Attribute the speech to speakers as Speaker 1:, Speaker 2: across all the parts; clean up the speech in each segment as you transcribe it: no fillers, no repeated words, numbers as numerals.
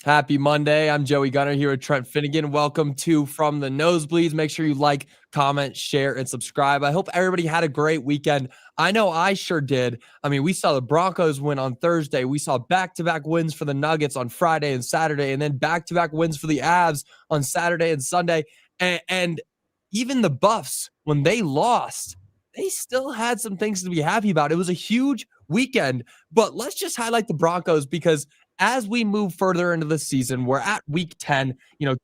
Speaker 1: Happy Monday. I'm Joey Gunnar here with Trent Finnegan. Welcome to From the Nosebleeds. Make sure you like, comment, share, and subscribe. I hope everybody had a great weekend. I know I sure did. I mean, we saw the Broncos win on Thursday. We saw back-to-back wins for the Nuggets on Friday and Saturday, and then back-to-back wins for the Avs on Saturday and Sunday. And even the Buffs, when they lost, they still had some things to be happy about. It was a huge weekend, but let's just highlight the Broncos because as we move further into the season, we're at week 10.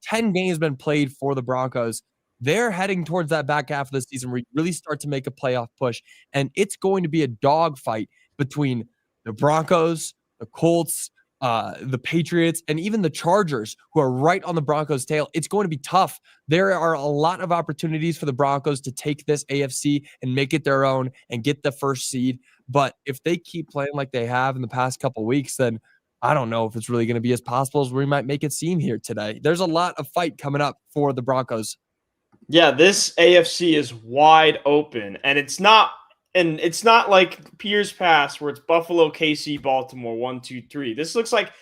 Speaker 1: 10 games been played for the Broncos. They're heading towards that back half of the season where you really start to make a playoff push. And it's going to be a dogfight between the Broncos, the Colts, the Patriots, and even the Chargers, who are right on the Broncos' tail. It's going to be tough. There are a lot of opportunities for the Broncos to take this AFC and make it their own and get the first seed. But if they keep playing like they have in the past couple of weeks, then I don't know if it's really going to be as possible as we might make it seem here today. There's a lot of fight coming up for the Broncos.
Speaker 2: Yeah, this AFC is wide open, and it's not like years past where it's Buffalo, KC, Baltimore, 1, 2, 3. This looks like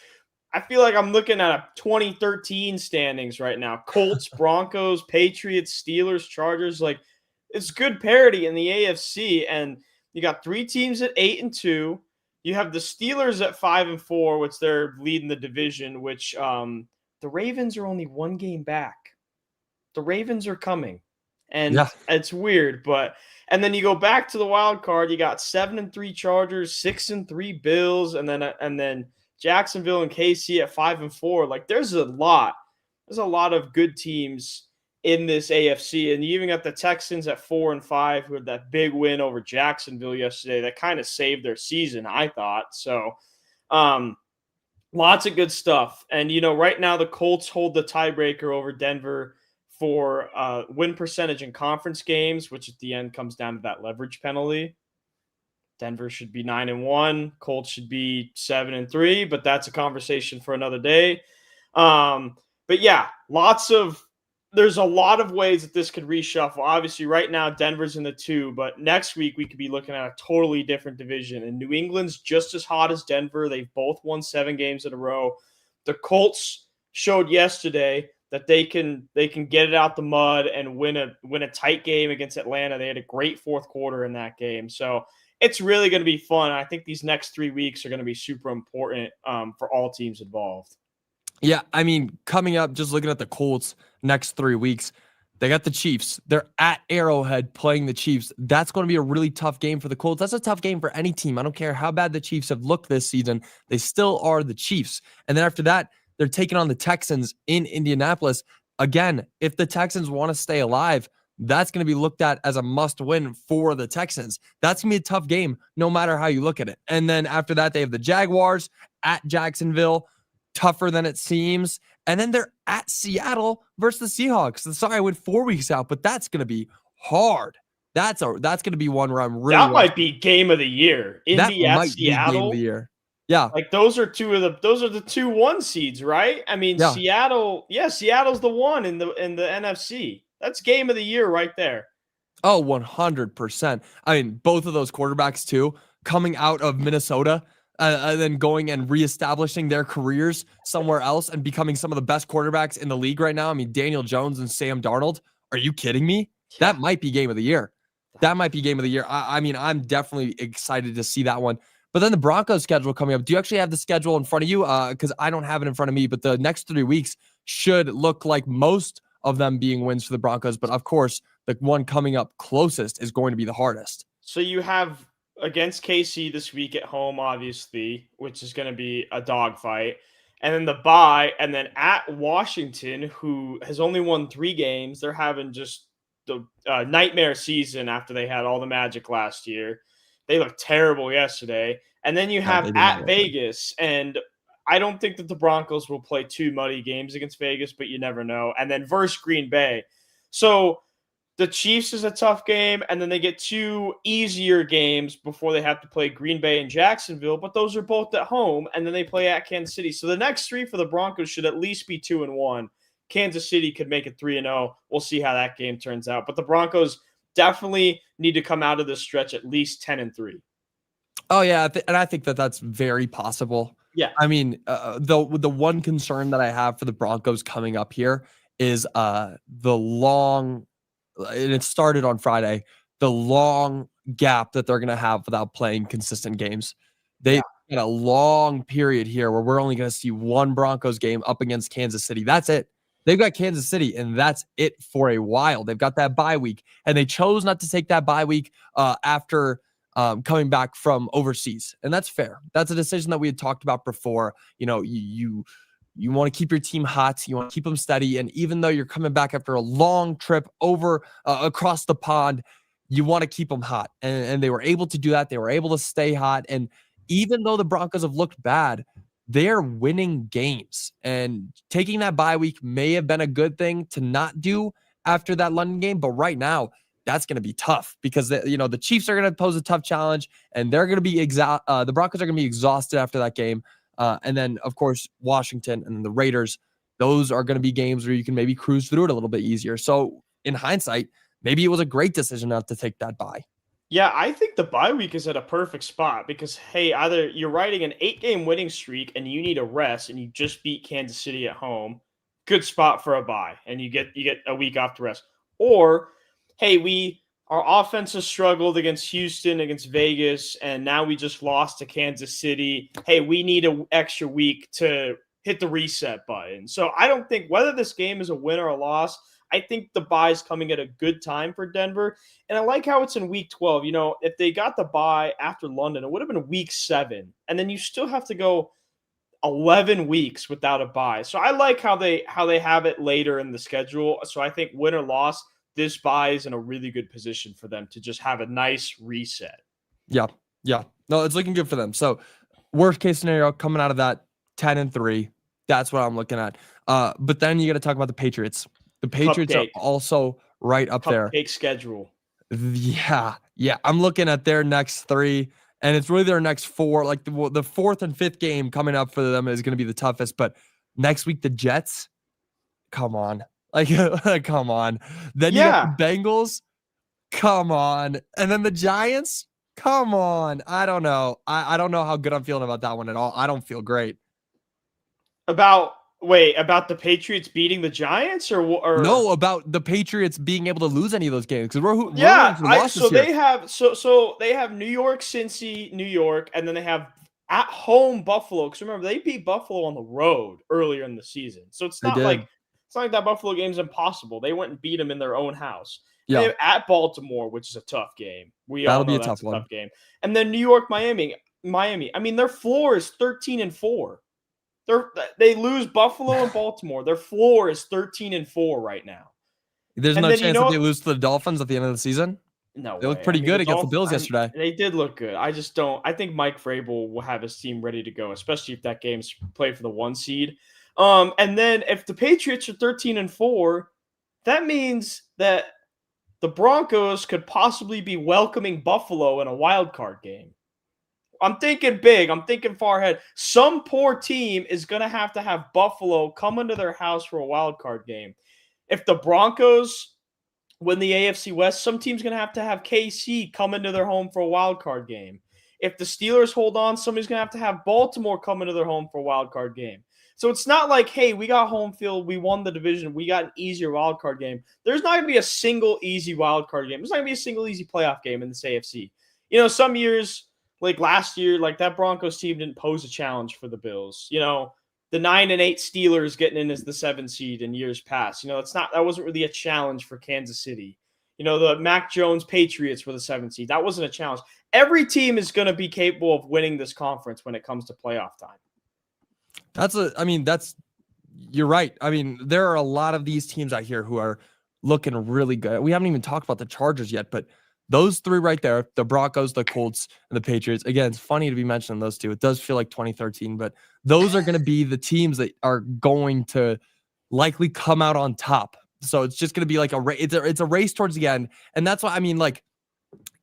Speaker 2: I feel like I'm looking at a 2013 standings right now. Colts, Broncos, Patriots, Steelers, Chargers. Like, it's good parity in the AFC, and you got 3 teams at 8-2. You have the Steelers at 5-4, which they're leading the division, which the Ravens are only 1 game back. The Ravens are coming, and It's weird. And then you go back to the wild card. You got 7-3 Chargers, 6-3 Bills, and then Jacksonville and KC at 5-4. Like, there's a lot of good teams in this AFC, and you even got the Texans at 4-5, who had that big win over Jacksonville yesterday that kind of saved their season, I thought. So lots of good stuff. And right now the Colts hold the tiebreaker over Denver for win percentage in conference games, which at the end comes down to that leverage penalty. Denver should be 9-1, Colts should be 7-3, but that's a conversation for another day. But yeah, there's a lot of ways that this could reshuffle. Obviously, right now, Denver's in the 2, but next week we could be looking at a totally different division. And New England's just as hot as Denver. They've both won 7 games in a row. The Colts showed yesterday that they can get it out the mud and win a tight game against Atlanta. They had a great fourth quarter in that game. So it's really going to be fun. I think these next 3 weeks are going to be super important for all teams involved.
Speaker 1: Yeah, I mean, coming up, just looking at the Colts next 3 weeks, they got the Chiefs. They're at Arrowhead playing the Chiefs. That's going to be a really tough game for the Colts. That's a tough game for any team. I don't care how bad the Chiefs have looked this season. They still are the Chiefs. And then after that, they're taking on the Texans in Indianapolis. Again, if the Texans want to stay alive, that's going to be looked at as a must-win for the Texans. That's going to be a tough game no matter how you look at it. And then after that, they have the Jaguars at Jacksonville. Tougher than it seems. And then they're at Seattle versus the Seahawks. Sorry, I went 4 weeks out, but that's going to be hard. That's going to be one where I'm really.
Speaker 2: That might be game of the year. Indy at Seattle. Game of the year.
Speaker 1: Yeah,
Speaker 2: like those are the 2 1 seeds, right? I mean, yeah. Seattle's the 1 in the NFC. That's game of the year right there.
Speaker 1: Oh, 100%. I mean, both of those quarterbacks too, coming out of Minnesota. And then going and reestablishing their careers somewhere else and becoming some of the best quarterbacks in the league right now. I mean, Daniel Jones and Sam Darnold. Are you kidding me? Yeah. That might be game of the year. I mean, I'm definitely excited to see that one. But then the Broncos schedule coming up. Do you actually have the schedule in front of you? Because I don't have it in front of me. But the next 3 weeks should look like most of them being wins for the Broncos. But of course, the one coming up closest is going to be the hardest.
Speaker 2: So you have against KC this week at home, obviously, which is going to be a dogfight. And then the bye, and then at Washington, who has only won 3 games. They're having just the nightmare season after they had all the magic last year. They looked terrible yesterday. And then you have at Vegas, and I don't think that the Broncos will play 2 muddy games against Vegas, but you never know. And then versus Green Bay. So the Chiefs is a tough game, and then they get 2 easier games before they have to play Green Bay and Jacksonville, but those are both at home, and then they play at Kansas City. So the next 3 for the Broncos should at least be 2-1. Kansas City could make it 3-0. We'll see how that game turns out. But the Broncos, definitely need to come out of this stretch at least 10-3.
Speaker 1: Oh yeah, and I think that that's very possible.
Speaker 2: Yeah.
Speaker 1: I mean, the one concern that I have for the Broncos coming up here is the long, and it started on Friday, the long gap that they're going to have without playing consistent games. They've got a long period here where we're only going to see one Broncos game up against Kansas City. That's it. They've got Kansas City, and that's it for a while. They've got that bye week, and they chose not to take that bye week after coming back from overseas. And that's fair. That's a decision that we had talked about before. You know, you want to keep your team hot. You want to keep them steady. And even though you're coming back after a long trip over across the pond, you want to keep them hot. And they were able to do that. They were able to stay hot. And even though the Broncos have looked bad, they're winning games. And taking that bye week may have been a good thing to not do after that London game. But right now, that's going to be tough because the Chiefs are going to pose a tough challenge, and they're going to be the Broncos are going to be exhausted after that game. And then, of course, Washington and the Raiders, those are going to be games where you can maybe cruise through it a little bit easier. So in hindsight, maybe it was a great decision not to take that bye.
Speaker 2: Yeah, I think the bye week is at a perfect spot because, hey, either you're riding an 8-game winning streak and you need a rest and you just beat Kansas City at home, good spot for a bye, and you get a week off to rest. Or, hey, our offense has struggled against Houston, against Vegas, and now we just lost to Kansas City. Hey, we need an extra week to hit the reset button. So I don't think whether this game is a win or a loss, I think the bye is coming at a good time for Denver. And I like how it's in week 12. You know, if they got the bye after London, it would have been week 7. And then you still have to go 11 weeks without a bye. So I like how they have it later in the schedule. So I think win or loss, this bye is in a really good position for them to just have a nice reset.
Speaker 1: Yeah. No, it's looking good for them. So worst case scenario coming out of that 10-3. That's what I'm looking at. But then you got to talk about the Patriots. The Patriots are also right up there.
Speaker 2: Cupcake schedule.
Speaker 1: Yeah. I'm looking at their next 3, and it's really their next 4. Like the 4th and 5th game coming up for them is going to be the toughest. But next week, the Jets, come on. Come on. Then you got the Bengals, come on. And then the Giants, come on. I don't know. I don't know how good I'm feeling about that one at all. I don't feel great.
Speaker 2: About the Patriots beating the Giants or
Speaker 1: no, about the Patriots being able to lose any of those games because
Speaker 2: they have New York, Cincy, New York, and then they have at home Buffalo. Because remember, they beat Buffalo on the road earlier in the season, so it's not like that Buffalo game's impossible. They went and beat them in their own house. Yeah, they have at Baltimore, which is a tough game.
Speaker 1: That'll be a tough
Speaker 2: game. And then New York, Miami. I mean, their floor is 13-4. They lose Buffalo and Baltimore. Their floor is 13-4 right now.
Speaker 1: There's no chance that they lose to the Dolphins at the end of the season?
Speaker 2: No,
Speaker 1: they looked pretty good against the Bills yesterday.
Speaker 2: They did look good. I just don't. I think Mike Vrabel will have his team ready to go, especially if that game's played for the 1 seed. And then if the Patriots are 13-4, that means that the Broncos could possibly be welcoming Buffalo in a wild card game. I'm thinking big. I'm thinking far ahead. Some poor team is going to have Buffalo come into their house for a wild card game. If the Broncos win the AFC West, some team's going to have KC come into their home for a wild card game. If the Steelers hold on, somebody's going to have Baltimore come into their home for a wild card game. So it's not like, hey, we got home field, we won the division, we got an easier wild card game. There's not going to be a single easy wild card game. There's not going to be a single easy playoff game in this AFC. You know, some years, like last year, like that Broncos team didn't pose a challenge for the Bills. You know, the 9-8 Steelers getting in as the 7 seed in years past. You know, that wasn't really a challenge for Kansas City. You know, the Mac Jones Patriots were the 7 seed. That wasn't a challenge. Every team is going to be capable of winning this conference when it comes to playoff time.
Speaker 1: You're right. I mean, there are a lot of these teams out here who are looking really good. We haven't even talked about the Chargers yet, but those 3 right there, the Broncos, the Colts, and the Patriots. Again, it's funny to be mentioning those 2. It does feel like 2013, but those are going to be the teams that are going to likely come out on top. So it's just going to be like it's a race towards the end. And that's why, I mean, like,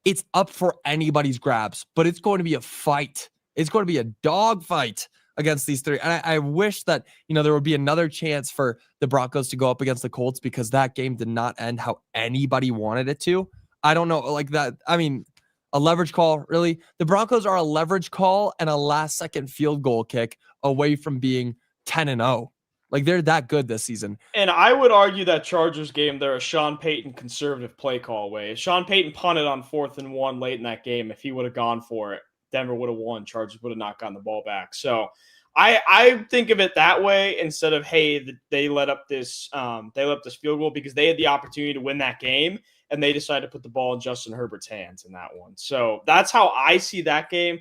Speaker 1: it's up for anybody's grabs, but it's going to be a fight. It's going to be a dog fight against these 3. And I wish that, there would be another chance for the Broncos to go up against the Colts because that game did not end how anybody wanted it to. I don't know, like that. I mean, a leverage call, really? The Broncos are a leverage call and a last-second field goal kick away from being 10-0. Like, they're that good this season.
Speaker 2: And I would argue that Chargers game, they're a Sean Payton conservative play call way. If Sean Payton punted on 4th and 1 late in that game, if he would have gone for it, Denver would have won. Chargers would have not gotten the ball back. So I think of it that way instead of, hey, they let up this field goal because they had the opportunity to win that game and they decided to put the ball in Justin Herbert's hands in that one. So that's how I see that game.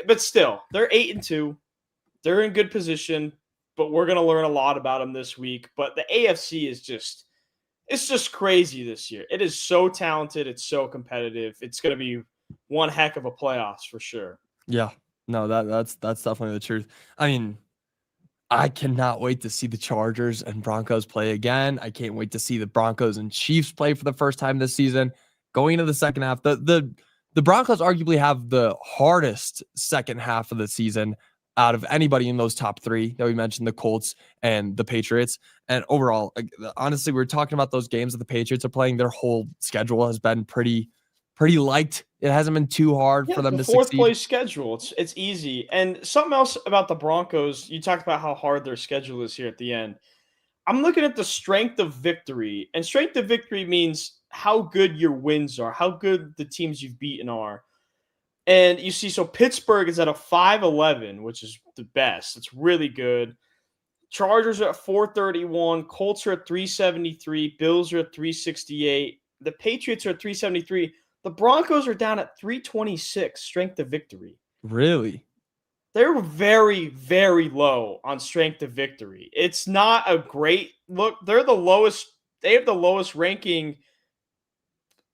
Speaker 2: But still, they're 8-2. They're in good position, but we're going to learn a lot about them this week. But the AFC is just crazy this year. It is so talented. It's so competitive. It's going to be one heck of a playoffs for sure.
Speaker 1: Yeah, no, that's definitely the truth. I mean, I cannot wait to see the Chargers and Broncos play again. I can't wait to see the Broncos and Chiefs play for the first time this season. Going into the second half, the Broncos arguably have the hardest second half of the season out of anybody in those top three that we mentioned, the Colts and the Patriots. And overall, honestly, we're talking about those games that the Patriots are playing. Their whole schedule has been pretty light. It hasn't been too hard for them to succeed.
Speaker 2: Fourth place schedule. It's easy. And something else about the Broncos, you talked about how hard their schedule is here at the end. I'm looking at the strength of victory. And strength of victory means how good your wins are, how good the teams you've beaten are. And you see, so Pittsburgh is at a 5-11, which is the best. It's really good. Chargers are at 431. Colts are at 373. Bills are at 368. The Patriots are at 373. The Broncos are down at 326 strength of victory.
Speaker 1: Really?
Speaker 2: They're very, very low on strength of victory. It's not a great look. They're the lowest. They have the lowest ranking.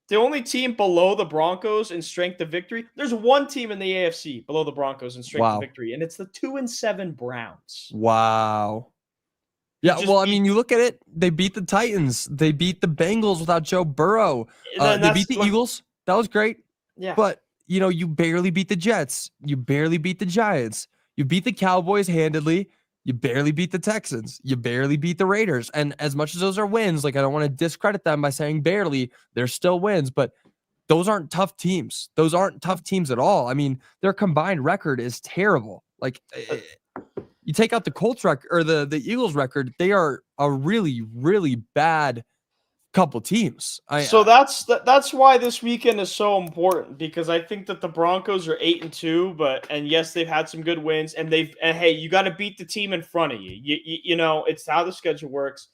Speaker 2: The only team below the Broncos in strength of victory, there's one team in the AFC below the Broncos in strength of victory, and it's the 2-7 Browns.
Speaker 1: Wow. Yeah, well, I mean, you look at it, they beat the Titans. They beat the Bengals without Joe Burrow. They beat the Eagles. That was great.
Speaker 2: Yeah.
Speaker 1: But, you barely beat the Jets. You barely beat the Giants. You beat the Cowboys handedly. You barely beat the Texans. You barely beat the Raiders. And as much as those are wins, like, I don't want to discredit them by saying barely, they're still wins, but those aren't tough teams. Those aren't tough teams at all. I mean, their combined record is terrible. Like, you take out the Colts record or the Eagles record, they are a really, really bad couple teams.
Speaker 2: So that's why this weekend is so important, because I think that the Broncos are 8-2, and yes, they've had some good wins, and hey, you got to beat the team in front of you. You know, it's how the schedule works.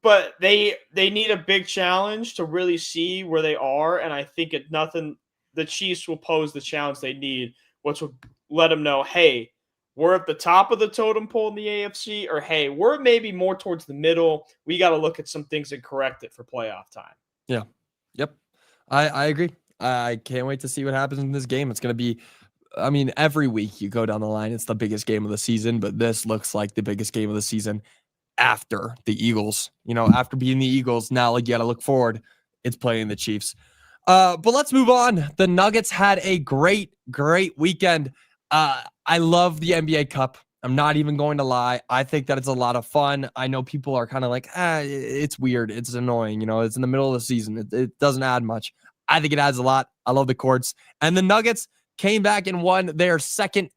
Speaker 2: But they need a big challenge to really see where they are, and I think the Chiefs will pose the challenge they need, which will let them know, hey, we're at the top of the totem pole in the AFC, or hey, we're maybe more towards the middle. We got to look at some things and correct it for playoff time.
Speaker 1: Yeah. Yep. I agree. I can't wait to see what happens in this game. It's going to be, I mean, every week you go down the line, it's the biggest game of the season, but this looks like the biggest game of the season after the Eagles. After beating the Eagles, now like you got to look forward. It's playing the Chiefs. But let's move on. The Nuggets had a great weekend. I love the NBA Cup. I'm not even going to lie. I think that it's a lot of fun. I know people are kind of like, it's weird. It's annoying. It's in the middle of the season. It doesn't add much. I think it adds a lot. I love the courts. And the Nuggets came back and won their second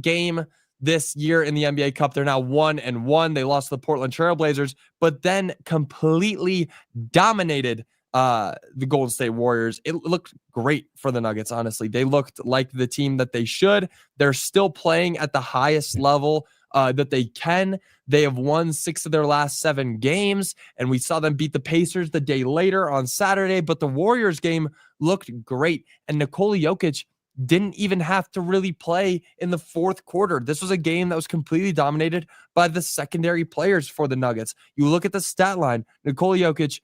Speaker 1: game this year in the NBA Cup. They're now 1-1. They lost to the Portland Trail Blazers, but then completely dominated the Golden State Warriors. It looked great for the Nuggets, honestly. They looked like the team that they should. They're still playing at the highest level that they can. They have won 6 of their last 7 games, and we saw them beat the Pacers the day later on Saturday, but the Warriors game looked great, and Nikola Jokic didn't even have to really play in the fourth quarter. This was a game that was completely dominated by the secondary players for the Nuggets. You look at the stat line, Nikola Jokic,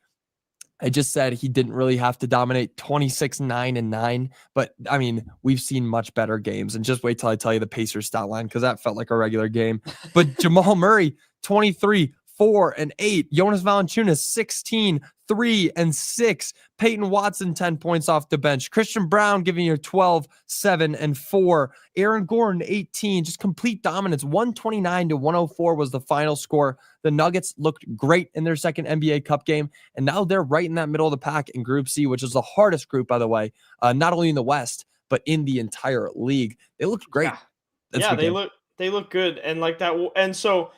Speaker 1: I just said he didn't really have to dominate 26, 9, and 9. But, I mean, we've seen much better games. And just wait till I tell you the Pacers stat line, because that felt like a regular game. But Jamal Murray, 23, 4, and 8. Jonas Valanciunas, 16, 3 and 6. Payton Watson, 10 points off the bench. Christian Brown giving you 12, 7 and 4. Aaron Gordon, 18. Just complete dominance. 129-104 was the final score. The Nuggets looked great in their second NBA Cup game, and now they're right in that middle of the pack in Group C, which is the hardest group, by the way, not only in the West, but in the entire league. They looked great.
Speaker 2: Yeah, they look good. And like that. And so,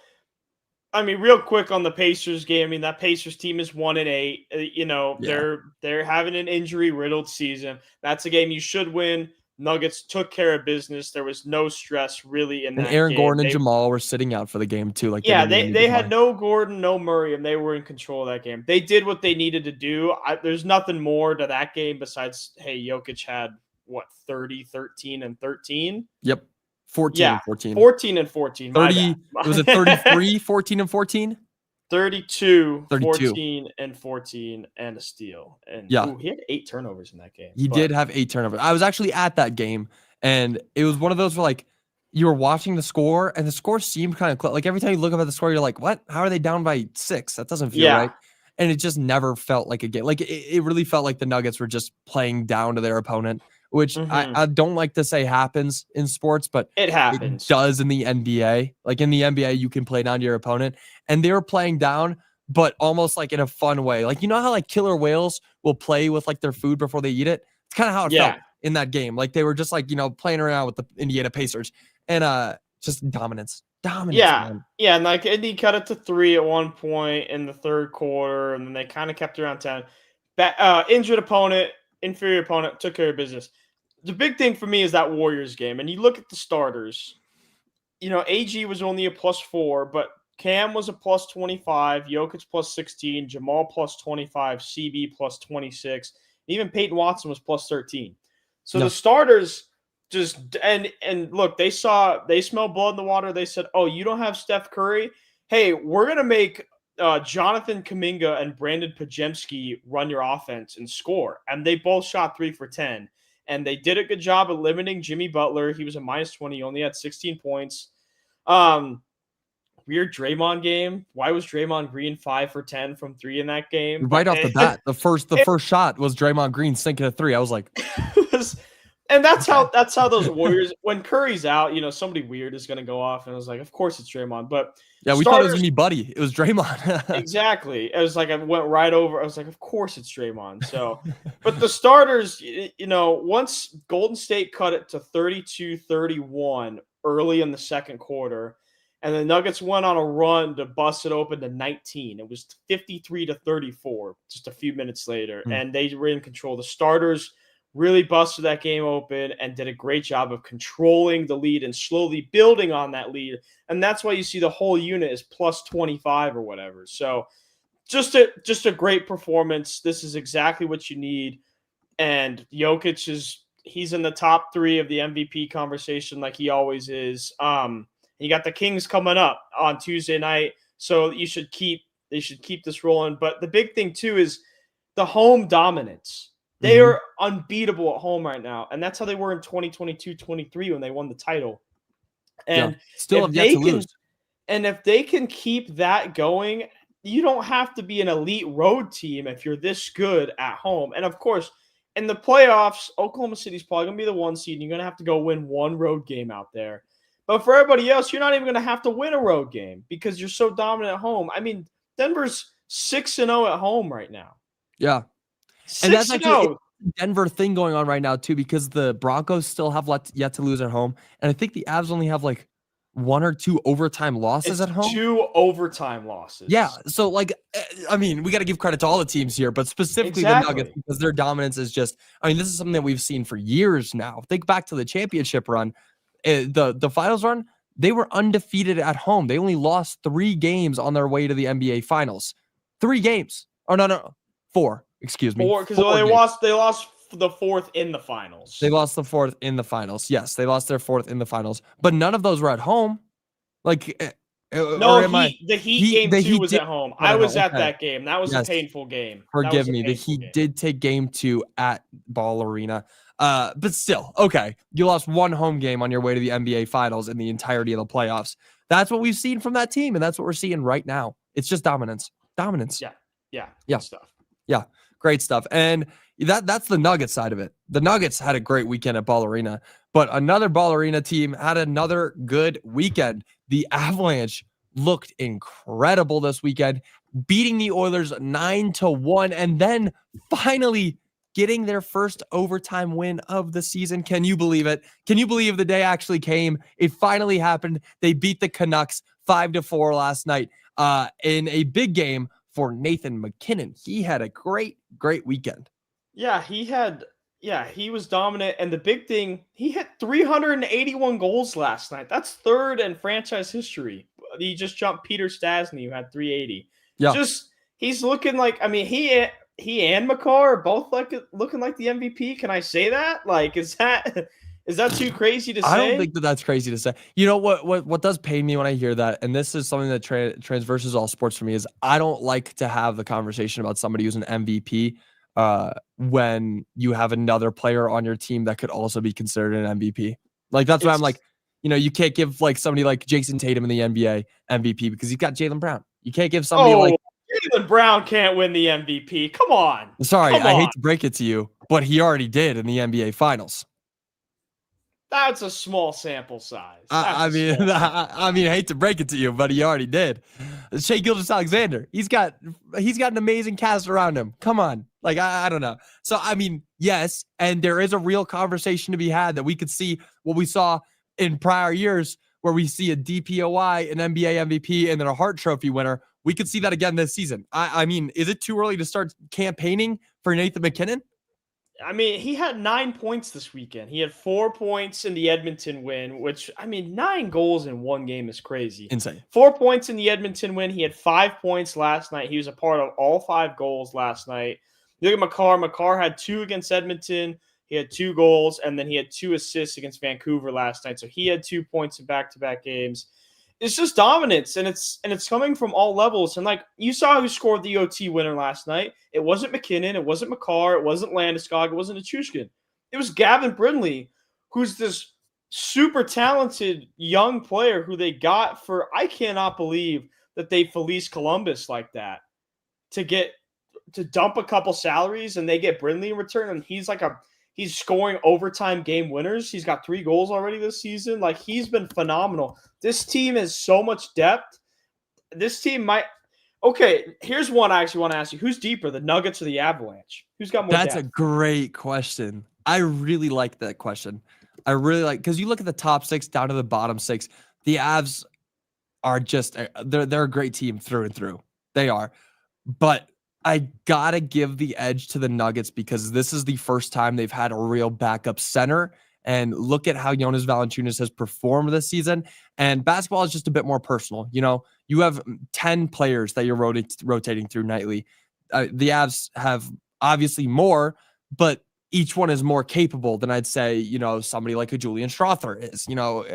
Speaker 2: I mean, real quick on the Pacers game. I mean, that Pacers team is 1-8. They're having an injury-riddled season. That's a game you should win. Nuggets took care of business. There was no stress really in that game.
Speaker 1: And Aaron Gordon and Jamal were sitting out for the game too. Like
Speaker 2: they had no Gordon, no Murray, and they were in control of that game. They did what they needed to do. There's nothing more to that game besides, hey, Jokic had what, 30, 13, and 13?
Speaker 1: Yep. 14 and 14.
Speaker 2: 14 and 14.
Speaker 1: 30, was it 33, 14 and 14?
Speaker 2: 32, 14 and 14, and a steal. And he had 8 turnovers in that game.
Speaker 1: He did have 8 turnovers. I was actually at that game, and it was one of those where, like, you were watching the score, and the score seemed kind of close. Like, every time you look up at the score, you're like, what? How are they down by 6? That doesn't feel right. And it just never felt like a game. Like, it really felt like the Nuggets were just playing down to their opponent, which I don't like to say happens in sports, but
Speaker 2: it happens.
Speaker 1: It does in the NBA. Like, in the NBA, you can play down to your opponent, and they were playing down, but almost like in a fun way. Like, you know how like killer whales will play with like their food before they eat it? It's kind of how it felt in that game. Like, they were just like, playing around with the Indiana Pacers, and just dominance. Man.
Speaker 2: And like Indy cut it to 3 at one point in the third quarter, and then they kind of kept it around 10. Injured opponent, inferior opponent, took care of business. The big thing for me is that Warriors game, and you look at the starters. AG was only a +4, but Cam was a +25, Jokic +16, Jamal +25, CB +26, even Payton Watson was +13. So the starters just and look, they smelled blood in the water. They said, "Oh, you don't have Steph Curry? Hey, we're gonna make Jonathan Kuminga and Brandon Pajemski run your offense and score." And they both shot 3 for 10, and they did a good job of limiting Jimmy Butler. He was a -20, he only had 16 points. Weird Draymond game. Why was Draymond Green 5 for 10 from 3 in that game?
Speaker 1: Right off the bat, the first shot was Draymond Green sinking a 3. I was like.
Speaker 2: And that's how those Warriors, when Curry's out, somebody weird is going to go off. And I was like, of course it's Draymond. But
Speaker 1: we thought it was going to be Buddy. It was Draymond.
Speaker 2: Exactly. It was like I went right over. I was like, of course it's Draymond. So, but the starters, once Golden State cut it to 32-31 early in the second quarter, and the Nuggets went on a run to bust it open to 19. It was 53-34 just a few minutes later, and they were in control. The starters really busted that game open and did a great job of controlling the lead and slowly building on that lead. And that's why you see the whole unit is +25 or whatever. So just a great performance. This is exactly what you need. And Jokic he's in the top 3 of the MVP conversation like he always is. You got the Kings coming up on Tuesday night. So they should keep this rolling. But the big thing too is the home dominance. They are unbeatable at home right now, and that's how they were in 2022-23 when they won the title. And
Speaker 1: still have yet to lose.
Speaker 2: And if they can keep that going, you don't have to be an elite road team if you're this good at home. And of course, in the playoffs, Oklahoma City's probably going to be the 1 seed, and you're going to have to go win one road game out there. But for everybody else, you're not even going to have to win a road game because you're so dominant at home. I mean, Denver's 6-0 at home right now.
Speaker 1: Yeah. And that's actually a Denver thing going on right now, too, because the Broncos still have yet to lose at home. And I think the Avs only have like 1 or 2 overtime losses at home.
Speaker 2: 2 overtime losses.
Speaker 1: Yeah. So, like, I mean, we got to give credit to all the teams here, but specifically the Nuggets, because their dominance is just, I mean, this is something that we've seen for years now. Think back to the championship run, the finals run. They were undefeated at home. They only lost 3 games on their way to the NBA finals. 3 games. Oh, no. 4. Excuse me.
Speaker 2: 4, because they lost the 4th in the finals.
Speaker 1: They lost the 4th in the finals. Yes, they lost their 4th in the finals. But none of those were at home. Like,
Speaker 2: the Heat game 2 was at home. I was at that game. That was a painful game.
Speaker 1: Forgive me. The Heat did take game 2 at Ball Arena. But still, okay. You lost 1 home game on your way to the NBA finals in the entirety of the playoffs. That's what we've seen from that team, and that's what we're seeing right now. It's just dominance.
Speaker 2: Yeah. Good stuff.
Speaker 1: Yeah, great stuff. And that's the Nuggets side of it. The Nuggets had a great weekend at Ball Arena, but another Ball Arena team had another good weekend. The Avalanche looked incredible this weekend, beating the Oilers 9-1, and then finally getting their first overtime win of the season. Can you believe it? Can you believe the day actually came? It finally happened. They beat the Canucks 5-4 last night in a big game for Nathan Mackinnon. He had a great weekend.
Speaker 2: Yeah, he was dominant. And the big thing, he hit 381 goals last night. That's third in franchise history. He just jumped Peter Stastny, who had 380.
Speaker 1: Yeah.
Speaker 2: He's looking like, I mean, he and Makar are both looking like the MVP. Can I say that? Like, is that too crazy to say?
Speaker 1: I don't think that's crazy to say. You know what does pain me when I hear that, and this is something that transverses all sports for me, is I don't like to have the conversation about somebody who's an MVP when you have another player on your team that could also be considered an MVP. Like, that's why I'm like, you can't give like somebody like Jason Tatum in the NBA MVP because he's got Jaylen Brown. You can't give somebody like
Speaker 2: Jaylen Brown can't win the MVP. Come on.
Speaker 1: Sorry, I hate to break it to you, but he already did in the NBA Finals.
Speaker 2: That's a small sample size.
Speaker 1: I mean, I hate to break it to you, but he already did. Shai Gilgeous-Alexander, he's got an amazing cast around him. Come on, like I don't know. So I mean, yes, and there is a real conversation to be had that we could see what we saw in prior years, where we see a DPOY, an NBA MVP, and then a Hart Trophy winner. We could see that again this season. I mean, is it too early to start campaigning for Nathan Mackinnon?
Speaker 2: I mean, he had 9 points this weekend. He had 4 points in the Edmonton win, which, I mean, 9 goals in one game is crazy.
Speaker 1: Insane.
Speaker 2: 4 points in the Edmonton win. He had 5 points last night. He was a part of all 5 goals last night. Look at Makar. Makar had 2 against Edmonton. He had 2 goals, and then he had 2 assists against Vancouver last night. So he had 2 points in back-to-back games. It's just dominance, and it's coming from all levels. And like you saw who scored the OT winner last night. It wasn't McKinnon, it wasn't Makar, it wasn't Landeskog, it wasn't Nichushkin. It was Gavin Brindley, who's this super talented young player who they got for, I cannot believe that they Felice Columbus like that to dump a couple salaries and they get Brindley in return, and he's scoring overtime game winners. He's got 3 goals already this season. Like, he's been phenomenal. This team has so much depth. This team might – okay, here's one I actually want to ask you. Who's deeper, the Nuggets or the Avalanche? Who's got more depth?
Speaker 1: That's a great question. I really like that question. I really like – because you look at the top 6 down to the bottom 6, the Avs are just – they're a great team through and through. They are. But – I gotta give the edge to the Nuggets because this is the first time they've had a real backup center. And look at how Jonas Valanciunas has performed this season. And basketball is just a bit more personal. You have 10 players that you're rotating through nightly. The Avs have obviously more, but each one is more capable than I'd say, somebody like a Julian Strother is.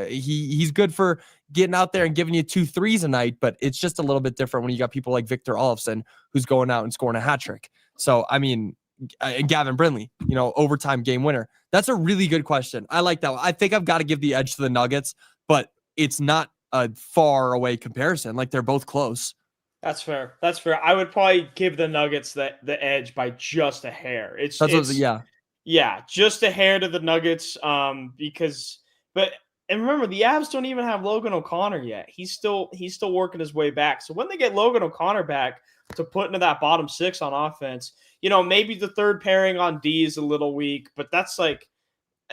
Speaker 1: He's good for getting out there and giving you 2 threes a night, but it's just a little bit different when you got people like Victor Olofsson who's going out and scoring a hat trick. So, I mean, and Gavin Brindley, overtime game winner. That's a really good question. I like that one. I think I've got to give the edge to the Nuggets, but it's not a far away comparison. Like, they're both close.
Speaker 2: That's fair. I would probably give the Nuggets the edge by just a hair. Yeah, just a hair to the Nuggets. And remember, the Avs don't even have Logan O'Connor yet. He's still working his way back. So when they get Logan O'Connor back to put into that bottom 6 on offense, maybe the third pairing on D is a little weak, but that's like,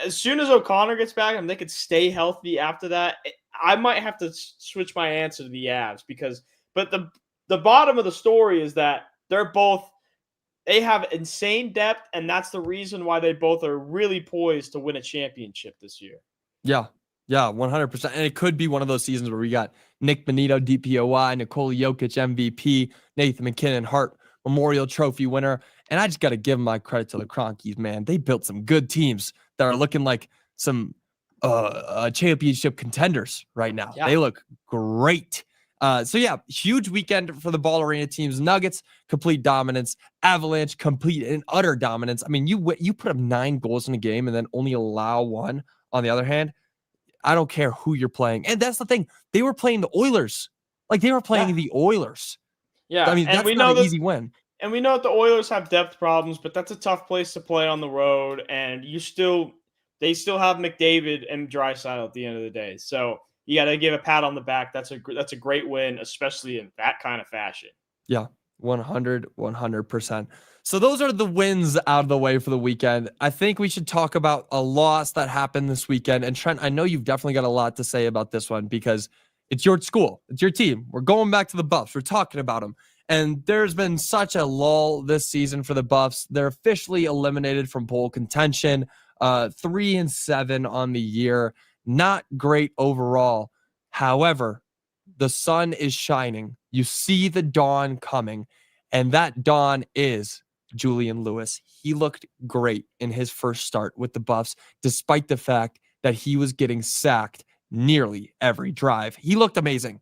Speaker 2: as soon as O'Connor gets back and they could stay healthy after that, I might have to switch my answer to the Avs but the bottom of the story is that they have insane depth, and that's the reason why they both are really poised to win a championship this year.
Speaker 1: Yeah, 100%. And it could be one of those seasons where we got Nick Bonito, DPOY, Nikola Jokic, MVP, Nathan MacKinnon, Hart Memorial Trophy winner. And I just got to give my credit to the Cronkies, man. They built some good teams that are looking like some championship contenders right now. Yeah. They look great. So yeah, huge weekend for the Ball Arena teams. Nuggets, complete dominance. Avalanche, complete and utter dominance. I mean, you put up 9 goals in a game and then only allow 1 on the other hand. I don't care who you're playing. And that's the thing. They were playing the Oilers. Like, they were playing the Oilers.
Speaker 2: Yeah.
Speaker 1: I mean, that's not an easy win.
Speaker 2: And we know that the Oilers have depth problems, but that's a tough place to play on the road. And they still have McDavid and Draisaitl at the end of the day. So you got to give a pat on the back. That's a great win, especially in that kind of fashion.
Speaker 1: Yeah, 100%. So those are the wins out of the way for the weekend. I think we should talk about a loss that happened this weekend. And Trent, I know you've definitely got a lot to say about this one because it's your school. It's your team. We're going back to the Buffs. We're talking about them. And there's been such a lull this season for the Buffs. They're officially eliminated from bowl contention. 3-7 on the year. Not great overall. However, the sun is shining. You see the dawn coming. And that dawn is Julian Lewis. He looked great in his first start with the Buffs, despite the fact that he was getting sacked nearly every drive. He looked amazing.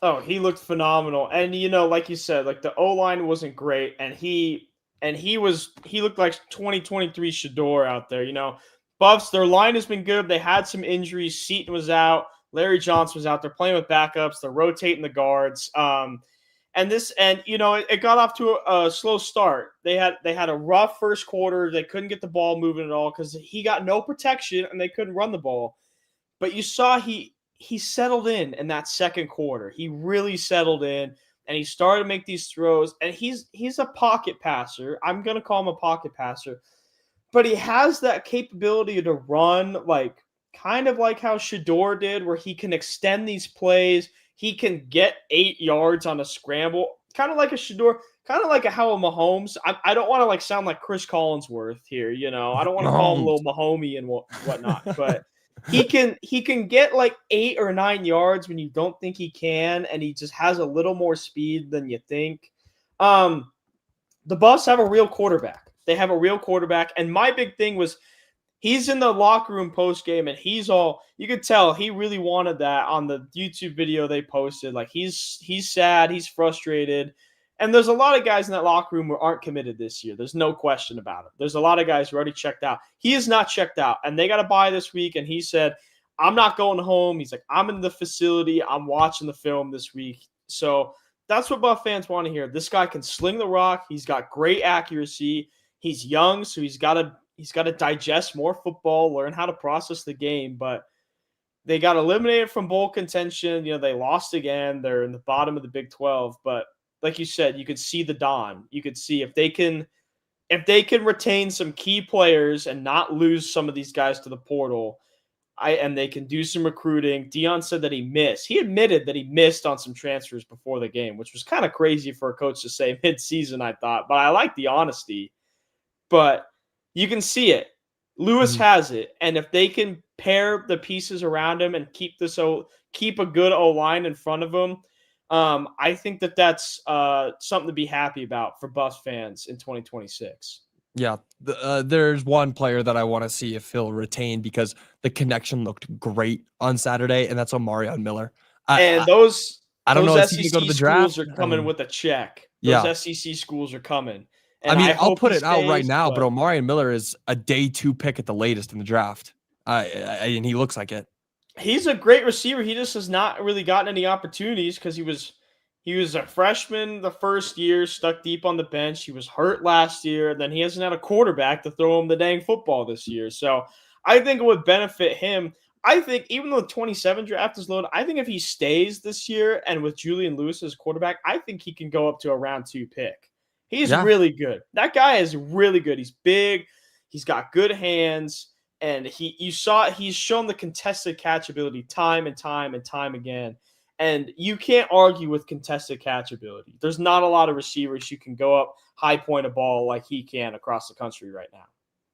Speaker 2: Oh, he looked phenomenal. And like you said, like the O-line wasn't great, and he looked like 2023 Shador out there. Buffs, their line has been good. They had some injuries. Seaton was out. Larry Johnson was out. They're playing with backups. They're rotating the guards. It got off to a slow start. They had a rough first quarter. They couldn't get the ball moving at all because he got no protection and they couldn't run the ball. But you saw he settled in that second quarter. He really settled in, and he started to make these throws. And he's a pocket passer. I'm gonna call him a pocket passer, but he has that capability to run kind of like how Shador did, where he can extend these plays. He can get 8 yards on a scramble, kind of like a Shador, kind of like how a Mahomes. I don't want to sound like Chris Collinsworth here, I don't want to call him a little Mahomey and whatnot, but he can get 8 or 9 yards when you don't think he can, and he just has a little more speed than you think. The Buffs have a real quarterback. They have a real quarterback, and my big thing was he's in the locker room post game, and you could tell he really wanted that on the YouTube video they posted. He's sad, he's frustrated. And there's a lot of guys in that locker room who aren't committed this year. There's no question about it. There's a lot of guys who already checked out. He is not checked out, and they got to bye this week. And he said, I'm not going home. He's like, I'm in the facility. I'm watching the film this week. So that's what Buff fans want to hear. This guy can sling the rock. He's got great accuracy. He's young, so he's got to digest more football, learn how to process the game. But they got eliminated from bowl contention. They lost again. They're in the bottom of the Big 12. But like you said, you could see the dawn. You could see if they can retain some key players and not lose some of these guys to the portal, and they can do some recruiting. Dion said that he missed. He admitted that he missed on some transfers before the game, which was kind of crazy for a coach to say mid-season, I thought. But I like the honesty. But you can see it. Lewis has it. And if they can pair the pieces around him and keep a good O-line in front of him, I think that's something to be happy about for Buffs fans in 2026.
Speaker 1: Yeah, there's one player that I want to see if he'll retain because the connection looked great on Saturday, and that's Omarion Miller.
Speaker 2: I don't know.
Speaker 1: SEC go to the draft?
Speaker 2: Schools are coming with a check. Those SEC schools are coming.
Speaker 1: And I'll put it out right now, but Omarion Miller is a day 2 pick at the latest in the draft, and he looks like it.
Speaker 2: He's a great receiver. He just has not really gotten any opportunities because he was a freshman the first year, stuck deep on the bench. He was hurt last year, and then he hasn't had a quarterback to throw him the dang football this year. So I think it would benefit him. I think even though the 27 draft is low, I think if he stays this year and with Julian Lewis as quarterback, I think he can go up to a round 2 pick. He's really good. That guy is really good. He's big. He's got good hands. And he's shown the contested catch ability time and time and time again. And you can't argue with contested catch ability. There's not a lot of receivers who can go up, high point a ball like he can across the country right now.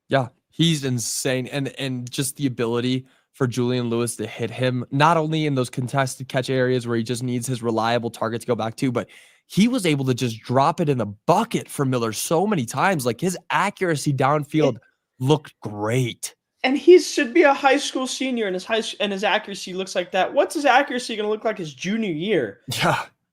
Speaker 1: Yeah, he's insane. And just the ability for Julian Lewis to hit him, not only in those contested catch areas where he just needs his reliable target to go back to, but he was able to just drop it in the bucket for Miller so many times. His accuracy downfield looked great.
Speaker 2: And he should be a high school senior, and his accuracy looks like that. What's his accuracy going to look like his junior year?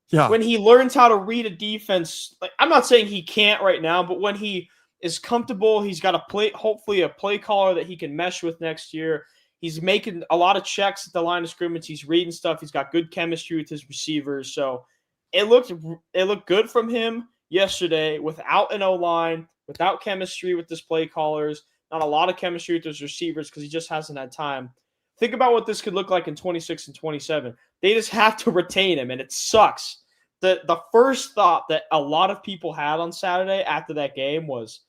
Speaker 1: Yeah.
Speaker 2: When he learns how to read a defense, I'm not saying he can't right now, but when he is comfortable, he's got hopefully a play caller that he can mesh with next year. He's making a lot of checks at the line of scrimmage. He's reading stuff. He's got good chemistry with his receivers. So it looked good from him. yesterday without an O-line, without chemistry with his play callers, not a lot of chemistry with his receivers because he just hasn't had time. Think about what this could look like in 26 and 27. They just have to retain him, and it sucks. The first thought that a lot of people had on Saturday after that game was,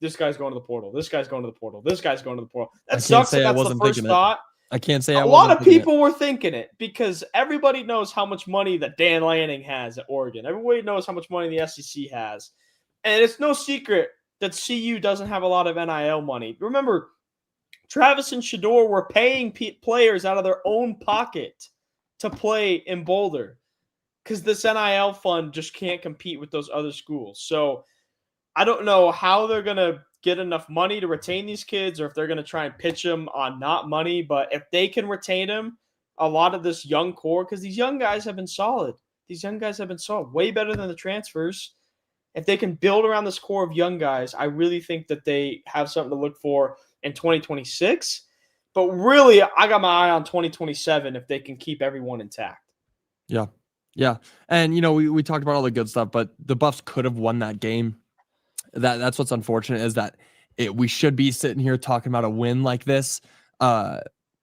Speaker 2: this guy's going to the portal. This guy's going to the portal. This guy's going to the portal. That sucks. That's the first thought.
Speaker 1: I can't say
Speaker 2: a lot of people were thinking it because everybody knows how much money that Dan Lanning has at Oregon. Everybody knows how much money the SEC has. And it's no secret that CU doesn't have a lot of NIL money. Remember, Travis and Shedeur were paying players out of their own pocket to play in Boulder because this NIL fund just can't compete with those other schools. So I don't know how they're going to get enough money to retain these kids or if they're going to try and pitch them on not money. But if they can retain them, a lot of this young core, because these young guys have been solid. These young guys have been solid, way better than the transfers. If they can build around this core of young guys, I really think that they have something to look for in 2026. But really, I got my eye on 2027 if they can keep everyone intact.
Speaker 1: Yeah. Yeah. And, we talked about all the good stuff, but the Buffs could have won that game. That's what's unfortunate is that we should be sitting here talking about a win like this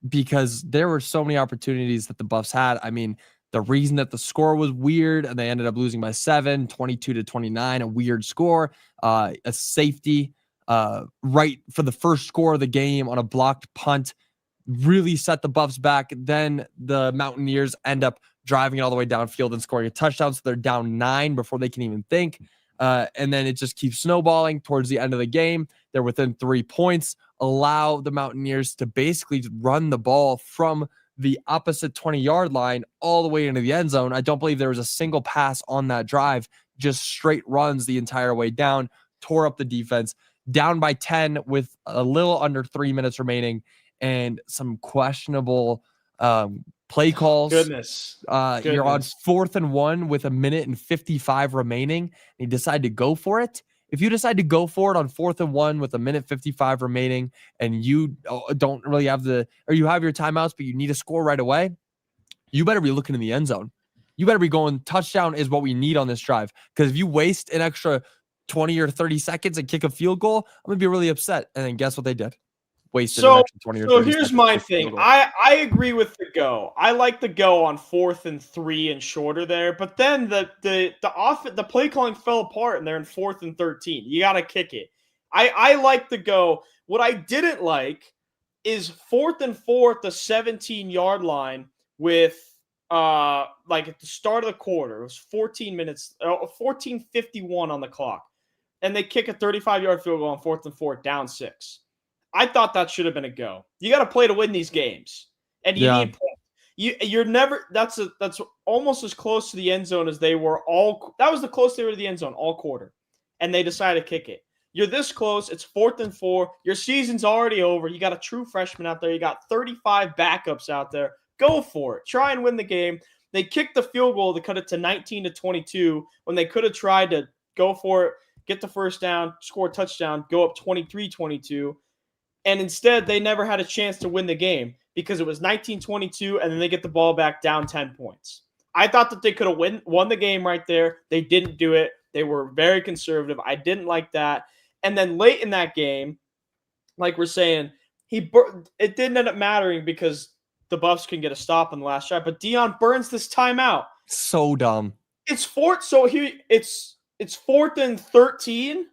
Speaker 1: because there were so many opportunities that the Buffs had. I mean, the reason that the score was weird and they ended up losing by 7, 22-29, a weird score, a safety right for the first score of the game on a blocked punt really set the Buffs back. Then the Mountaineers end up driving it all the way downfield and scoring a touchdown. So they're down 9 before they can even think. And then it just keeps snowballing towards the end of the game. They're within 3 points, allow the Mountaineers to basically run the ball from the opposite 20-yard line all the way into the end zone. I don't believe there was a single pass on that drive, just straight runs the entire way down, tore up the defense, down by 10 with a little under 3 minutes remaining and some questionable play calls.
Speaker 2: Goodness.
Speaker 1: You're on 4th and 1 with 1:55 remaining. And you decide to go for it. If you decide to go for it on 4th and 1 with 1:55 remaining, and you don't really have you have your timeouts, but you need to score right away, you better be looking in the end zone. You better be going, touchdown is what we need on this drive. Because if you waste an extra 20 or 30 seconds and kick a field goal, I'm going to be really upset. And then guess what they did? Wasted an extra 20 or 30 seconds.
Speaker 2: So here's my thing. I agree with the go. I like the go on 4th and 3 and shorter there. But then the play calling fell apart and they're in 4th and 13. You got to kick it. I like the go. What I didn't like is 4th and 4 at the 17-yard line with like at the start of the quarter. It was 14 minutes, 14:51 on the clock. And they kick a 35-yard field goal on 4th and 4 down 6. I thought that should have been a go. You got to play to win these games, and you need points. You're never. That's almost as close to the end zone as they were all. That was the closest they were to the end zone all quarter, and they decided to kick it. You're this close. It's 4th and 4. Your season's already over. You got a true freshman out there. You got 35 backups out there. Go for it. Try and win the game. They kicked the field goal to cut it to 19-22 when they could have tried to go for it, get the first down, score a touchdown, go up 23-22. And instead, they never had a chance to win the game because it was 19-22, and then they get the ball back down 10 points. I thought that they could have won the game right there. They didn't do it. They were very conservative. I didn't like that. And then late in that game, like we're saying, it didn't end up mattering because the Buffs can get a stop on the last drive. But Deion burns this timeout.
Speaker 1: So dumb.
Speaker 2: It's 4th. So here it's 4th and 13.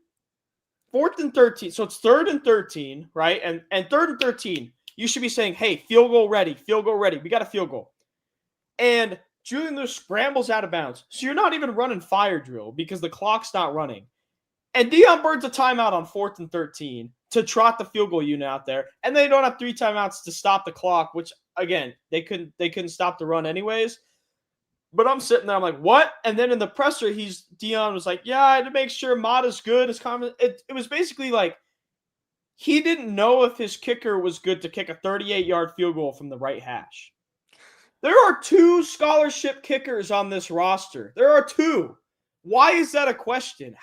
Speaker 2: 4th and 13. So it's 3rd and 13, right? And 3rd and 13, you should be saying, hey, field goal ready. We got a field goal. And Julian Lewis scrambles out of bounds. So you're not even running fire drill because the clock's not running. And Deion burns a timeout on 4th and 13 to trot the field goal unit out there. And they don't have 3 timeouts to stop the clock, which, again, they couldn't stop the run anyways. But I'm sitting there, I'm like, what? And then in the presser, Deion was like, yeah, I had to make sure Mata's good. It was basically like he didn't know if his kicker was good to kick a 38-yard field goal from the right hash. There are 2 scholarship kickers on this roster. There are 2. Why is that a question?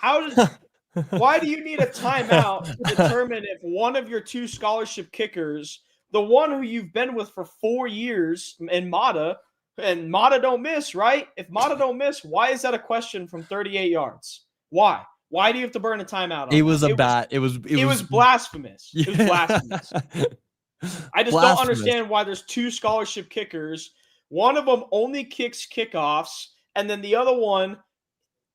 Speaker 2: Why do you need a timeout to determine if one of your 2 scholarship kickers, the one who you've been with for 4 years in Mata, and Mata don't miss, right? If Mata don't miss, why is that a question from 38 yards? Why? Why do you have to burn a timeout on
Speaker 1: It was
Speaker 2: that?
Speaker 1: it was
Speaker 2: blasphemous.
Speaker 1: Yeah.
Speaker 2: It was blasphemous. I just don't understand why there's 2 scholarship kickers. One of them only kicks kickoffs, and then the other one,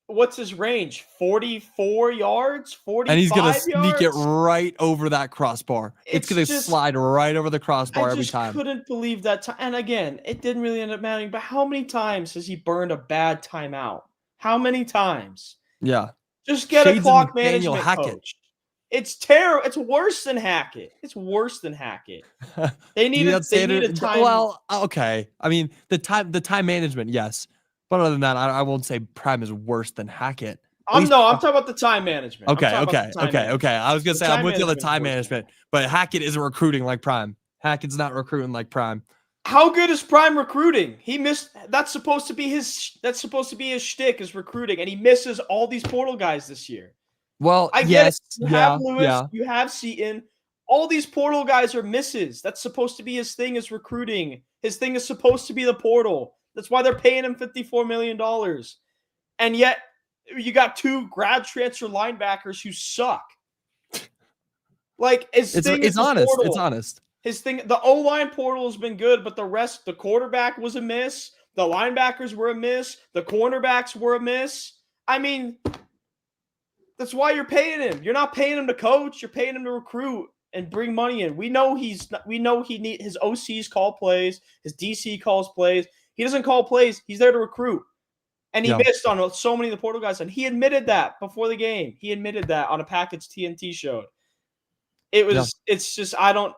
Speaker 2: what's his range? 44 yards? 45
Speaker 1: and he's going to
Speaker 2: yards?
Speaker 1: sneak it right over that crossbar. It's going to slide right over the crossbar every time.
Speaker 2: I couldn't believe that time. And again, it didn't really end up mattering, but how many times has he burned a bad timeout? How many times?
Speaker 1: Yeah.
Speaker 2: Just get a clock management coach. It's terrible. It's worse than Hackett. It's worse than Hackett. They need a time.
Speaker 1: Well, okay. I mean, the time management, yes. But other than that, I won't say Prime is worse than Hackett.
Speaker 2: I'm talking about the time management.
Speaker 1: Okay. I was gonna say I'm with you on the time management, but Hackett isn't recruiting like Prime. Hackett's not recruiting like Prime.
Speaker 2: How good is Prime recruiting? He missed. That's supposed to be his shtick is recruiting, and he misses all these portal guys this year.
Speaker 1: Well,
Speaker 2: I get it. You have Lewis, you have Seaton. All these portal guys are misses. That's supposed to be his thing is recruiting. His thing is supposed to be the portal. That's why they're paying him $54 million. And yet you got 2 grad transfer linebackers who suck. Like it's honest. Portal.
Speaker 1: It's honest.
Speaker 2: His thing, the O-line portal has been good, but the rest, the quarterback was a miss. The linebackers were a miss. The cornerbacks were a miss. I mean, that's why you're paying him. You're not paying him to coach. You're paying him to recruit and bring money in. We know he need his OCs call plays. His DC calls plays. He doesn't call plays. He's there to recruit. And he missed on so many of the portal guys. And he admitted that before the game. He admitted that on a package TNT showed. It's just, I don't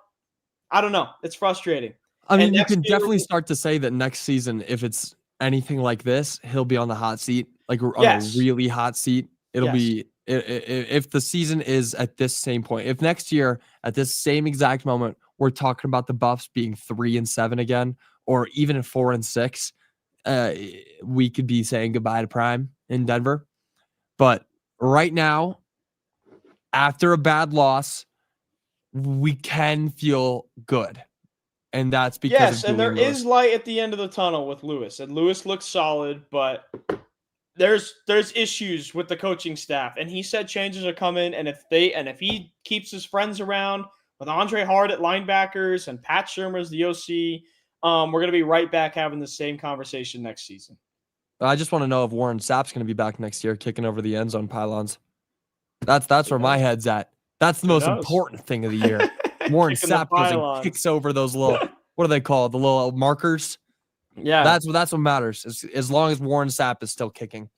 Speaker 2: know. It's frustrating.
Speaker 1: I mean, you can definitely start to say that next season, if it's anything like this, he'll be on the hot seat, like on a really hot seat. It'll be if the season is at this same point. If next year at this same exact moment we're talking about the Buffs being 3-7 again, or even at 4-6, we could be saying goodbye to Prime in Denver. But right now, after a bad loss, we can feel good. And that's because
Speaker 2: and there is light at the end of the tunnel with Lewis. And Lewis looks solid, but there's issues with the coaching staff. And he said changes are coming. And if he keeps his friends around with Andre Hart at linebackers and Pat Shurmur as the OC, we're going to be right back having the same conversation next season.
Speaker 1: I just want to know if Warren Sapp's going to be back next year kicking over the end zone pylons. That's where my head's at. That's the most important thing of the year. Warren Sapp goes and kicks over those little, what are they called? The little markers.
Speaker 2: Yeah.
Speaker 1: That's what matters. As long as Warren Sapp is still kicking.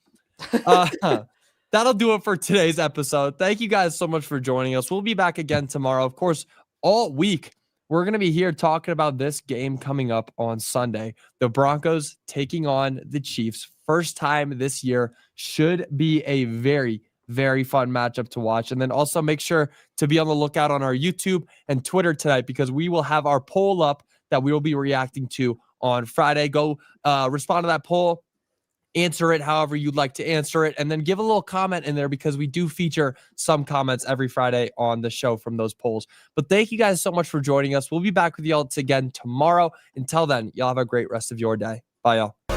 Speaker 1: That'll do it for today's episode. Thank you guys so much for joining us. We'll be back again tomorrow. Of course, all week, we're going to be here talking about this game coming up on Sunday. The Broncos taking on the Chiefs. First time this year. Should be a very, very fun matchup to watch. And then also make sure to be on the lookout on our YouTube and Twitter tonight, because we will have our poll up that we will be reacting to on Friday. Go respond to that poll, answer it however you'd like to answer it, and then give a little comment in there, because we do feature some comments every Friday on the show from those polls. But thank you guys so much for joining us. We'll be back with y'all again tomorrow. Until then, y'all have a great rest of your day. Bye, y'all.